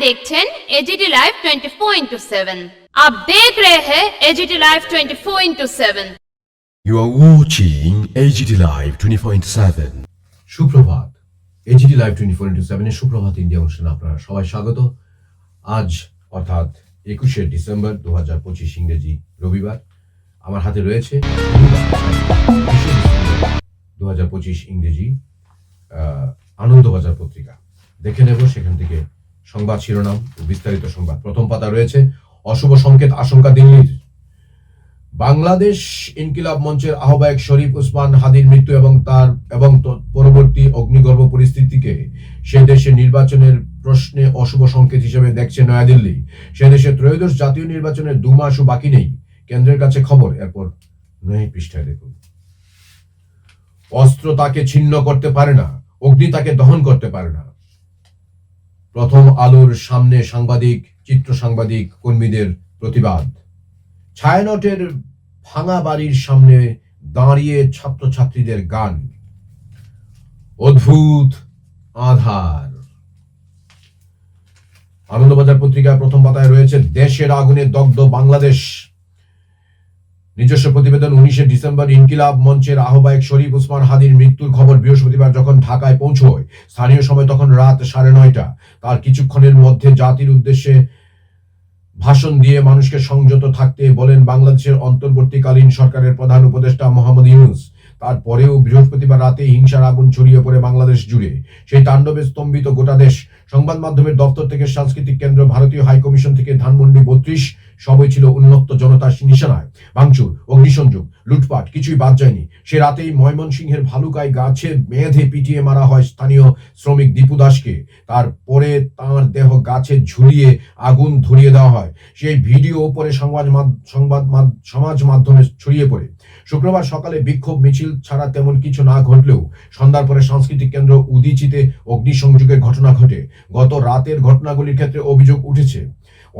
দেখছেন AGT live 24/7। आप देख रहे हैं AGT live 24/7। You are watching AGT Live 24/7. সুপ্রভাত। AGT লাইভ 24/7 এর সুপ্রভাত ইন্ডিয়া অনুষ্ঠানে আপনারা সবাই স্বাগত। আজ অর্থাৎ 21শে ডিসেম্বর 2025 ইংরেজি রবিবার। আমার হাতে রয়েছে 2025 ইংরেজি আনন্দবাজার পত্রিকা। দেখে নেব সেখান থেকে সংবাদ শিরোনাম ও বিস্তারিত সংবাদ। প্রথম পাতা রয়েছে অশুভ সংকেত আশঙ্কা দিল্লির। বাংলাদেশ ইনকিলাব মঞ্চের আহ্বায়ক শরীফ উসমান হাদির মৃত্যু এবং পরবর্তী অগ্নিগর্ভ পরিস্থিতিকে সে দেশের নির্বাচনের প্রশ্নে অশুভ সংকেত হিসেবে দেখছে নয়াদিল্লি। সে দেশে ত্রয়োদশ জাতীয় নির্বাচনের 2 মাসও বাকি নেই, কেন্দ্রের কাছে খবর। এরপর 9 পৃষ্ঠায় দেখুন, অস্ত্র তাকে ছিন্ন করতে পারে না, অগ্নি তাকে দহন করতে পারে না। প্রথম আলোর সামনে চিত্র সাংবাদিক কর্মীদের প্রতিবাদ। ছায়ানটের ভাঙা বাড়ির সামনে দাঁড়িয়ে ছাত্রছাত্রীদের গান। অদ্ভুত আধার। আনন্দবাজার পত্রিকার প্রথম পাতায় রয়েছে দেশের আগুনে দগ্ধ বাংলাদেশ। নিজস্ব প্রতিবেদন। 19শে ডিসেম্বর ইনকিলাব মঞ্চের আহ্বায়ক শরীফ উসমান হাদির মৃত্যুর খবর বৃহস্পতিবার যখন ঢাকায় পৌঁছয়, স্থানীয় সময় তখন রাত 9:30। তার কিছুক্ষণের মধ্যে জাতির উদ্দেশ্যে ভাষণ দিয়ে মানুষকে সংযত থাকতে বলেন বাংলাদেশের অন্তর্বর্তীকালীন সরকারের প্রধান উপদেষ্টা মোহাম্মদ ইউনূস। তারপরেও বৃহস্পতিবার রাতে হিংসার আগুন ছড়িয়ে পড়ে বাংলাদেশ জুড়ে। সেই তাণ্ডবে স্তম্ভিত গোটা দেশ। সংবাদ মাধ্যমের দপ্তর থেকে সাংস্কৃতিক কেন্দ্র, ভারতীয় হাইকমিশন থেকে ধানমন্ডি 32 সবই ছিল উন্মত্ত জনতার নিশানায়। ভাঙচুর, অগ্নিসংযোগ, লুটপাট কিছুই বাদ যায়নি। সে রাতেই ময়মনসিংহের ভালুকায় গাছে বেঁধে পিটিয়ে মারা হয় স্থানীয় শ্রমিক দীপু দাসকে। তারপরে তাঁর দেহ গাছে ঝুলিয়ে আগুন ধরিয়ে দেওয়া হয়। সেই ভিডিও পরে সমাজ মাধ্যমে ছড়িয়ে পড়ে। শুক্রবার সকালে বিক্ষোভ মিছিল ছাড়া তেমন কিছু না ঘটলেও সন্ধ্যার পরে সাংস্কৃতিক কেন্দ্র উদীচিতে অগ্নিসংযোগের ঘটনা ঘটে। গত রাতের ঘটনাগুলির ক্ষেত্রে অভিযোগ উঠেছে,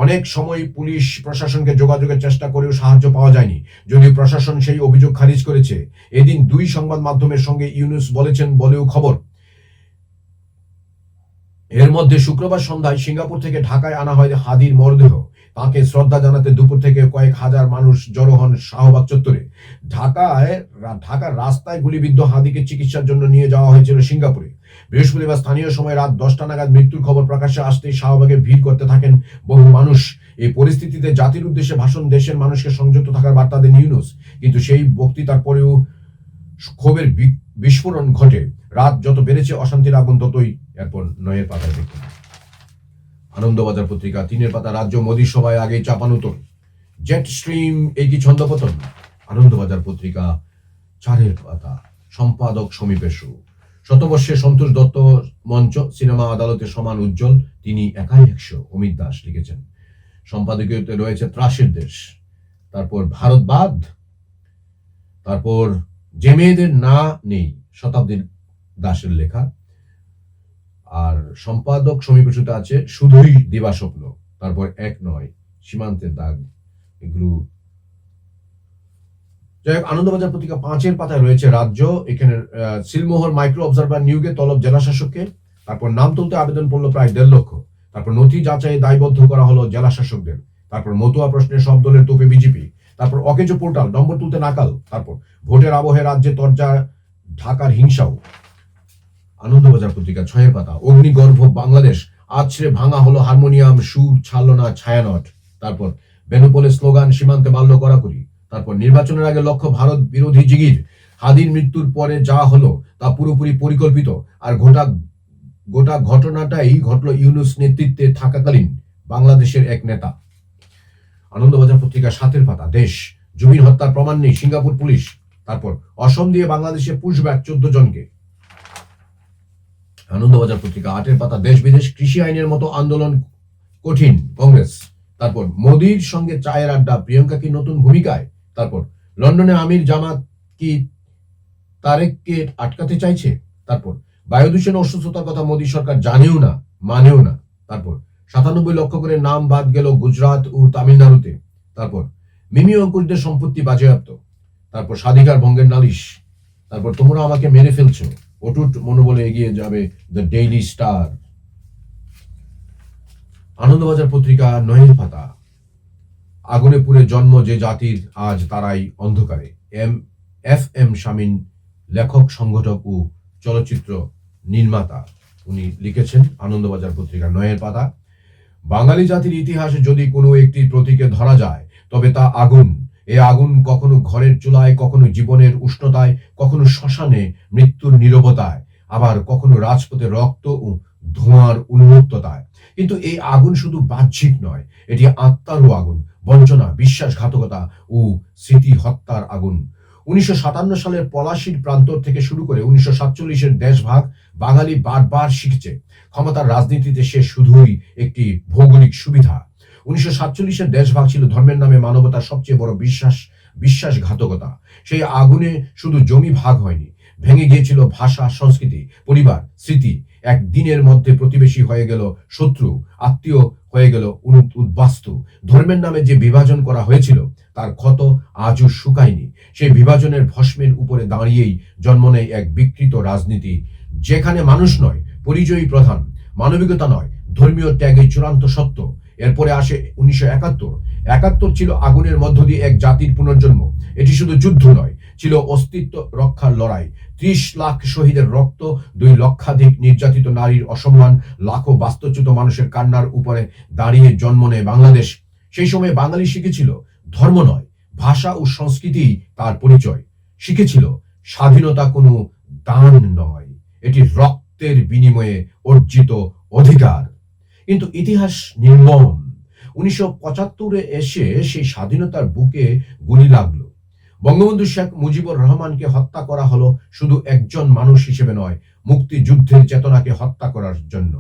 অনেক সময় পুলিশ প্রশাসনকে যোগাযোগের চেষ্টা করেও সাহায্য পাওয়া যায়নি, যদিও প্রশাসন সেই অভিযোগ খারিজ করেছে। এদিন 2 সংবাদ মাধ্যমের সঙ্গে ইউনূস বলেছেন বলেও খবর। এর মধ্যে শুক্রবার সন্ধ্যায় সিঙ্গাপুর থেকে ঢাকায় আনা হয় হাদির মরদেহ। তাকে শ্রদ্ধা জানাতে দুপুর থেকে কয়েক হাজার মানুষ জড়ো হন শাহবাগ চত্বরে। ঢাকার রাস্তায় গুলিবিদ্ধ হাদিকে চিকিৎসার জন্য নিয়ে যাওয়া হয়েছিল সিঙ্গাপুরে। বৃহস্পতিবার স্থানীয় সময় রাত 10টা নাগাদ মৃত্যুর খবর প্রকাশ্যে আসতেই শাহবাগে ভিড় করতে থাকেন বহু মানুষ। এই পরিস্থিতিতে জাতির উদ্দেশ্যে ভাষণ দেশের মানুষকে সংযত থাকার বার্তা দেন ইউনূস, কিন্তু সেই বক্তৃতার পরেও ক্ষোভের বিস্ফোরণ ঘটে। রাত যত বেড়েছে অশান্তির আগুন ততই। এরপর 9 পাতায় দেখুন আনন্দবাজার পত্রিকা 3 পাতা। রাজ্য মোদীর সভায় আগেই চাপানুতর। জেট স্ট্রিম এই কি ছন্দপতন। আনন্দবাজার পত্রিকা 4 পাতা। সম্পাদক সমীপেশু। শতবর্ষে সন্তোষ দত্ত মঞ্চ সিনেমা আদালতে সমান উজ্জ্বল, তিনি একাই 100। অমিত দাস লিখেছেন। সম্পাদকীয়তে রয়েছে ত্রাসের দেশ, তারপর ভারতবাদ, তারপর যে মেয়েদের না নেই, শতাব্দী দাসের লেখা। আর সম্পাদক সমীপেশুতে আছে শুধুই দিবাস্বপ্ন, তারপর 1 নয়, সীমান্তের দাগ। এগুলো যাই হোক, আনন্দবাজার পত্রিকা 5 পাতায় রয়েছে রাজ্য। এখানে সিলমোহর মাইক্রো অবজারভার নিয়োগে তলব জেলা শাসককে। তারপর নাম তুলতে আবেদন পড়লো প্রায় 1.5 লক্ষ। তারপর নথি যাচাই দায়বদ্ধ করা হলো জেলা শাসকদের। তারপর মতুয়া প্রশ্নে সব দলের তোপে বিজেপি। তারপর অকেজো পোর্টাল, নম্বর তুলতে নাকাল। তারপর ভোটের আবহে রাজ্যে তরজা ঢাকার হিংসাও। আনন্দবাজার পত্রিকা 6 পাতা। অগ্নিগর্ভ বাংলাদেশ, আছড়ে ভাঙা হলো হারমোনিয়াম, সুর ছাড়লো না ছায়ানট। তারপর বেনুপোলে স্লোগান, সীমান্তে মাল্য করাকরি। তারপর নির্বাচনের আগে লক্ষ্য ভারত বিরোধী জিগির। হাদির মৃত্যুর পরে যা হলো তা পুরোপুরি পরিকল্পিত। আর গোটা ঘটনাটাই ঘটলো ইউনূস নেতৃত্বে থাকাকালীন বাংলাদেশের এক নেতা। আনন্দবাজার পত্রিকা 7 পাতা। দেশ, জুবিন হত্যার প্রমাণ নেই, সিঙ্গাপুর পুলিশ। তারপর অসম দিয়ে বাংলাদেশে পুশব্যাক 14 জনকে। আনন্দবাজার পত্রিকা 8 পাতা। দেশ বিদেশ কৃষি আইনের মতো আন্দোলন কঠিন, কংগ্রেস। তারপর মোদির সঙ্গে চায়ের আড্ডা, প্রিয়াঙ্কা কি নতুন ভূমিকায়। তারপর লন্ডনে আমির জামাত কি তারেককে আটকাতে চাইছে। তারপর বায়ু দূষণ অসুস্থতার কথা মোদী সরকার জানেও না, মানেও না। তারপর 97 লক্ষ করে নাম বাদ গেল গুজরাট ও তামিলনাড়ুতে। তারপর মিমি অঙ্কুরদের সম্পত্তি বাজেয়াপ্ত। তারপর স্বাধিকার ভঙ্গের নালিশ। তারপর তোমরা আমাকে মেরে ফেলছো, অটুট মনোবলে এগিয়ে যাবে দ্য ডেইলি স্টার। আনন্দবাজার পত্রিকা 9 পাতা। আগুনে পুড়ে জন্ম যে জাতির, আজ তারাই অন্ধকারে। এম শামীম, লেখক, সংগঠক ও চলচ্চিত্র নির্মাতা। উনি লিখেছেন আনন্দবাজার পত্রিকা 9 পাতা। বাঙালি জাতির ইতিহাসে যদি কোনো একটি প্রতীকে ধরা যায় তবে তা আগুন। এই আগুন কখনো ঘরের চুলায়, কখনো জীবনের উষ্ণতায়, কখনো শ্মশানে মৃত্যুর নীরবতায়, আবার কখনো রাজপথে রক্ত ও ধোঁয়ার উন্মুক্ততায়। কিন্তু এই আগুন শুধু বাহ্যিক নয়, এটি আত্মারও আগুন, বঞ্চনা, বিশ্বাসঘাতকতা ও স্মৃতি হত্যার আগুন। 1957 সালের পলাশির প্রান্তর থেকে শুরু করে 1947-এর দেশভাগ বাঙালি বারবার শিখছে ক্ষমতার রাজনীতিতে সে শুধুই একটি ভৌগোলিক সুবিধা। 1947-এর দেশভাগ ছিল ধর্মের নামে মানবতার সবচেয়ে বড় বিশ্বাসঘাতকতা। সেই আগুনে শুধু জমি ভাগ হয়নি, ভেঙে গিয়েছিল ভাষা, সংস্কৃতি, পরিবার, স্মৃতি। এক দিনের মধ্যে প্রতিবেশী হয়ে গেল শত্রু, আত্মীয় হয়ে গেল উদ্বাস্তু। ধর্মের নামে যে বিভাজন করা হয়েছিল তার ক্ষত আজও শুকায়নি। সেই বিভাজনের ভস্মের উপরে দাঁড়িয়েই জন্ম নেয় এক বিকৃত রাজনীতি, যেখানে মানুষ নয়, পরিচয়ই প্রধান, মানবিকতা নয়, ধর্মীয় ত্যাগই চূড়ান্ত সত্য। এরপরে আসে 1971। 71 ছিল আগুনের মধ্য দিয়ে এক জাতির পুনর্জন্ম। এটি শুধু যুদ্ধ নয়, ছিল অস্তিত্ব রক্ষার লড়াই। 30 লাখ শহীদের রক্ত, 2 লক্ষাধিক নির্যাতিত নারীর অসম্মান, লাখো বাস্তুচ্যুত মানুষের কান্নার উপরে দাঁড়িয়ে জন্ম নেয় বাংলাদেশ। সেই সময় বাঙালি শিখেছিল ধর্ম নয়, ভাষা ও সংস্কৃতি তার পরিচয়। শিখেছিল স্বাধীনতা কোনো দান নয়, এটি রক্তের বিনিময়ে অর্জিত অধিকার। কিন্তু ইতিহাস নির্মম। 1975-এ এসে সেই স্বাধীনতার বুকে গুলি লাগলো। বঙ্গবন্ধু শেখ মুজিবুর রহমানকে হত্যা করা হলো শুধু একজন মানুষ হিসেবে নয়, মুক্তিযুদ্ধের চেতনাকে হত্যা করার জন্য।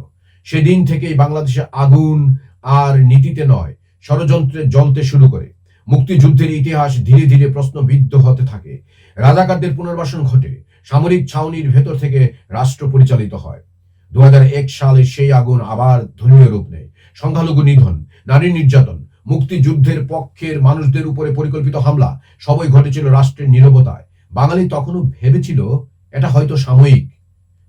সেদিন থেকেই বাংলাদেশে আগুন আর নীতিতে নয়, ষড়যন্ত্রে জ্বলতে শুরু করে। মুক্তিযুদ্ধের ইতিহাস ধীরে ধীরে প্রশ্নবিদ্ধ হতে থাকে। রাজাকারদের পুনর্বাসন ঘটে, সামরিক ছাউনির ভেতর থেকে রাষ্ট্র পরিচালিত হয়। 2001 সালে সেই আগুন আবার ধর্মীয় রূপ নেয়। সংখ্যালঘু নিধন, নারী নির্যাতন, মুক্তিযুদ্ধের পক্ষের মানুষদের উপরে পরিকল্পিত হামলা, সবই ঘটেছিল রাষ্ট্রের নীরবতায়। বাঙালি তখনও ভেবেছিল এটা হয়তো সাময়িক,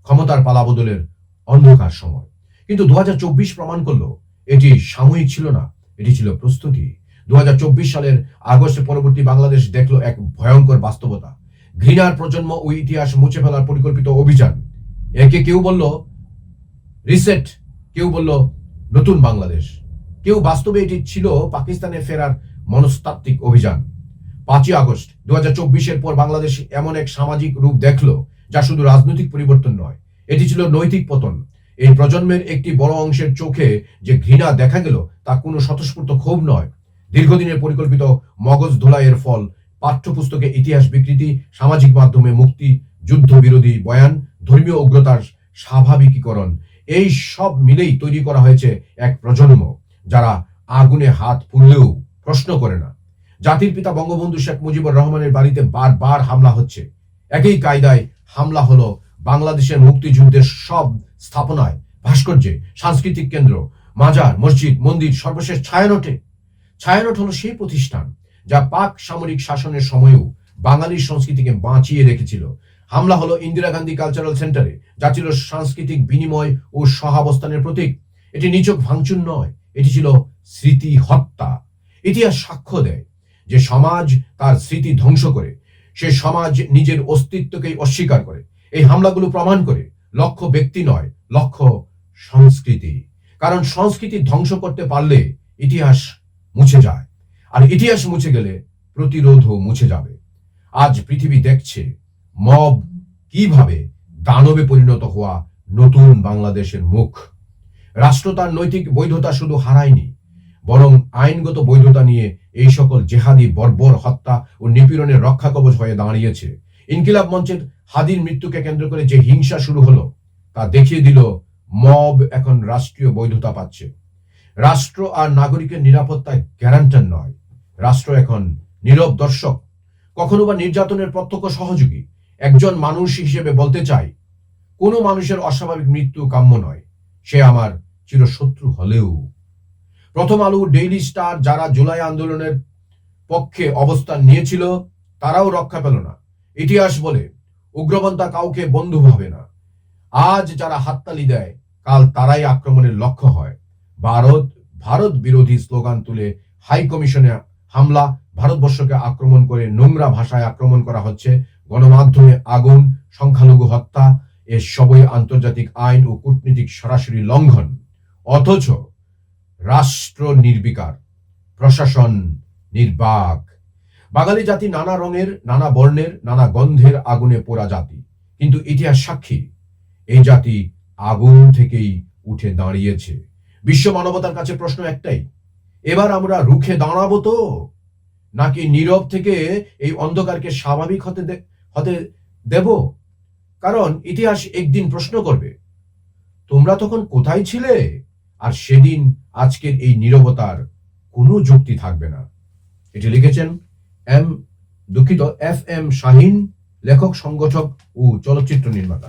ক্ষমতার পালাবদলের অন্ধকার সময়। কিন্তু 2024 প্রমাণ করলো এটি সাময়িক ছিল না, এটি ছিল প্রস্তুতি। 2024 সালের আগস্টে পরবর্তী বাংলাদেশ দেখলো এক ভয়ঙ্কর বাস্তবতা, ঘৃণার প্রজন্ম ও ইতিহাস মুছে ফেলার পরিকল্পিত অভিযান। একে কেউ বলল রিসেট, কেউ বলল নতুন বাংলাদেশ, কেউ বাস্তবে এটি ছিল পাকিস্তানে ফেরার মনস্তাত্ত্বিক অভিযান। 5ই আগস্ট 2024-এর পর বাংলাদেশ এমন এক সামাজিক রূপ দেখলো যা শুধু রাজনৈতিক পরিবর্তন নয়, এটি ছিল নৈতিক পতন। এই প্রজন্মের একটি বড় অংশের চোখে যে ঘৃণা দেখা গেল তা কোনো স্বতঃস্ফূর্ত ক্ষোভ নয়, দীর্ঘদিনের পরিকল্পিত মগজ ধোলাইয়ের ফল। পাঠ্যপুস্তকে ইতিহাস বিকৃতি, সামাজিক মাধ্যমে মুক্তি যুদ্ধ বিরোধী বয়ান, ধর্মীয় উগ্রতার স্বাভাবিকীকরণ, এই সব মিলেই তৈরি করা হয়েছে এক প্রজন্ম যারা আগুনে হাত পুড়লেও প্রশ্ন করে না। জাতির পিতা বঙ্গবন্ধু শেখ মুজিবুর রহমানের বাড়িতে বারবার হামলা হচ্ছে। একই কায়দায় হামলা হলো বাংলাদেশের মুক্তিযুদ্ধের সব স্থাপনায়, ভাস্কর্যে, সাংস্কৃতিক কেন্দ্র, মাজার, মসজিদ, মন্দির, সর্বশেষ ছায়ানট হলো সেই প্রতিষ্ঠান যা পাক সামরিক শাসনের সময়ও বাঙালির সংস্কৃতিকে বাঁচিয়ে রেখেছিল। হামলা হলো ইন্দিরা গান্ধী কালচারাল সেন্টারে, যা ছিল সাংস্কৃতিক বিনিময় ও সহাবস্থানের প্রতীক। এটি নিছক ভাঙচুর নয়, এটি ছিল স্মৃতি হত্যা। ইতিহাস সাক্ষ্য দেয় যে সমাজ তার স্মৃতি ধ্বংস করে, সে সমাজ নিজের অস্তিত্বকেই অস্বীকার করে। এই হামলাগুলো প্রমাণ করে লক্ষ্য ব্যক্তি নয়, লক্ষ্য সংস্কৃতি। কারণ সংস্কৃতি ধ্বংস করতে পারলে ইতিহাস মুছে যায়, আর ইতিহাস মুছে গেলে প্রতিরোধও মুছে যাবে। আজ পৃথিবী দেখছে মব কিভাবে দানবে পরিণত হওয়া নতুন বাংলাদেশের মুখ। রাষ্ট্র তার নৈতিক বৈধতা শুধু হারায়নি, বরং আইনগত বৈধতা নিয়ে এই সকল জেহাদি বর্বর হত্যা ও নিপীড়নের রক্ষা কবচ হয়ে দাঁড়িয়েছে। ইনকিলাব মঞ্চের হাদির মৃত্যুকে কেন্দ্র করে যে হিংসা শুরু হলো তা দেখিয়ে দিল মব এখন রাষ্ট্রীয় বৈধতা পাচ্ছে। রাষ্ট্র আর নাগরিকের নিরাপত্তায় গ্যারান্টার নয়, রাষ্ট্র এখন নীরব দর্শক, কখনো বা নির্যাতনের প্রত্যক্ষ সহযোগী। একজন মানুষ হিসেবে বলতে চাই, কোনো মানুষের অস্বাভাবিক মৃত্যু কাম্য নয়, সে আমার চিরশত্রু হলেও। প্রথম আলো, ডেইলি স্টার যারা জুলাই আন্দোলনের পক্ষে অবস্থান নিয়েছিল তারাও রক্ষা পেল না। ইতিহাস বলে উগ্রপন্থা কাউকে বন্ধু ভাবে না। আজ যারা হাততালি দেয় কাল তারাই আক্রমণের লক্ষ্য হয়। ভারত, ভারত বিরোধী স্লোগান তুলে হাই কমিশনে হামলা, ভারতবর্ষকে আক্রমণ করে নোংরা ভাষায় আক্রমণ করা হচ্ছে, গণমাধ্যমে আগুন, সংখ্যালঘু হত্যা, এর সবই আন্তর্জাতিক আইন ও কূটনীতিক সরাসরি লঙ্ঘন। অথচ রাষ্ট্র নির্বিকার, প্রশাসন নির্বাক। বাঙালি জাতি নানা রঙের, নানা বর্ণের, নানা গন্ধের আগুনে পোড়া জাতি, কিন্তু ইতিহাস সাক্ষী এই জাতি আগুন থেকেই উঠে দাঁড়িয়েছে। বিশ্ব মানবতার কাছে প্রশ্ন একটাই, এবার আমরা রুখে দাঁড়াবো তো, নাকি নীরব থেকে এই অন্ধকারকে স্বাভাবিক হতে দেব? কারণ ইতিহাস একদিন প্রশ্ন করবে, তোমরা তখন কোথায় ছিলে? আর সেদিন আজকের এই নীরবতার কোনো যুক্তি থাকবে না। এটি লিখেছেন FM শাহিন, লেখক, সংগঠক ও চলচ্চিত্র নির্মাতা।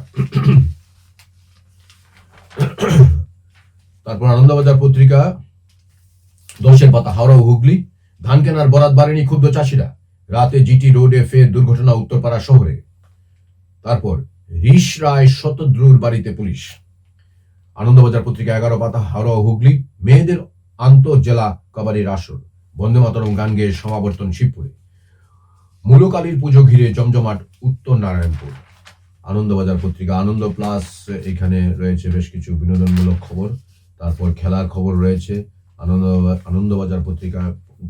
তারপর আনন্দবাজার পত্রিকা 10-এর পাতা, হাওড়া ও হুগলি, ধান কেনার বরাত বাড়েনি ক্ষুব্ধ চাষিরা, রাতে জিটি রোডে ফের দুর্ঘটনা উত্তরপাড়া শহরে। তারপর ঋষ রায় শতদ্রুর বাড়িতে পুলিশ। আনন্দবাজার পত্রিকা 11 পাতা, হাওড়া ও হুগলি, মেয়েদের আন্তঃজেলা কাবাডির আসর, বন্দে মাতরম গান গেয়ে সমাবর্তন শিবপুরে। মূলকালীর পুজো ঘিরে জমজমাট উত্তর নারায়ণপুর। আনন্দবাজার পত্রিকা আনন্দ প্লাস, এখানে রয়েছে বেশ কিছু বিনোদনমূলক খবর। তারপর খেলার খবর রয়েছে। আনন্দবাজার পত্রিকা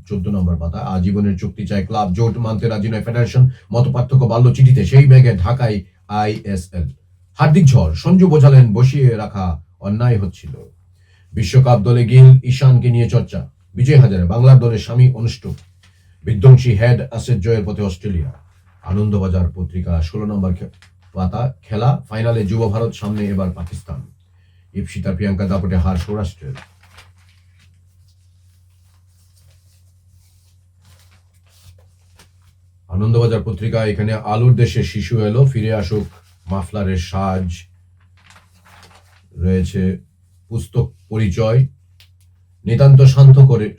14 নম্বর পাতা, আজীবনের চুক্তি চায় ক্লাব, জোট মানতে রাজি নয় ফেডারেশন, মত পার্থক্য বাড়ল চিঠিতে, সেই মেঘে ঢাকায় ISL। হার্দিক ঝড়, সঞ্জু বোঝালেন বসিয়ে রাখা অন্যায় হচ্ছিল। বিশ্বকাপ দলে গিল, ঈশানকে নিয়ে চর্চা। বিজয় হাজারে বাংলার দলের স্বামী অনুষ্ঠুপ। বিধ্বংসী হেড অ্যাসেট জয়ের পথে অস্ট্রেলিয়া। আনন্দবাজার পত্রিকা 16 নম্বর পাতা, খেলা, ফাইনালে যুব ভারত, সামনে এবার পাকিস্তান। ইপসিতা প্রিয়াঙ্কা দাপটে হার সৌরাষ্ট্রের। আনন্দবাজার পত্রিকা, এখানে আলুর দেশে শিশু এলো, ফিরে আসুক মাফলারের সাজ রয়েছে। পুস্তক পরিচয়, নিতান্ত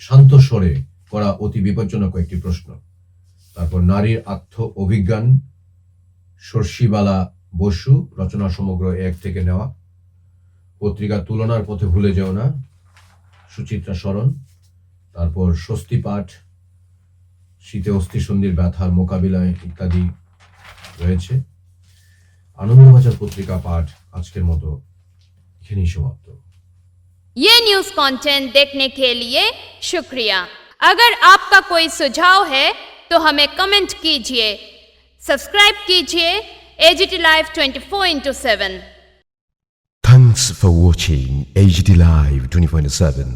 শান্ত স্বরে করা অতি বিপজ্জনক একটি প্রশ্ন। তারপর নারীর আত্ম অভিজ্ঞান, সর্ষিবালা বসু, রচনা সমগ্র 1 থেকে নেওয়া। পত্রিকা তুলনার পথে ভুলে যেও না, সুচিত্রা শরণ। তারপর স্বস্তি পাঠ, শীতে অস্থিসন্ধির ব্যথার মোকাবিলায় ইত্যাদি রয়েছে। আনন্দবাজার পত্রিকা পাঠ আজকের মতো এখানেই সমাপ্ত। ये न्यूज कंटेंट देखने के लिए शुक्रिया। अगर आपका कोई सुझाव है तो हमें कमेंट कीजिए, सब्सक्राइब कीजिए AGT Live 24/7। Thanks for watching AGT Live 24/7.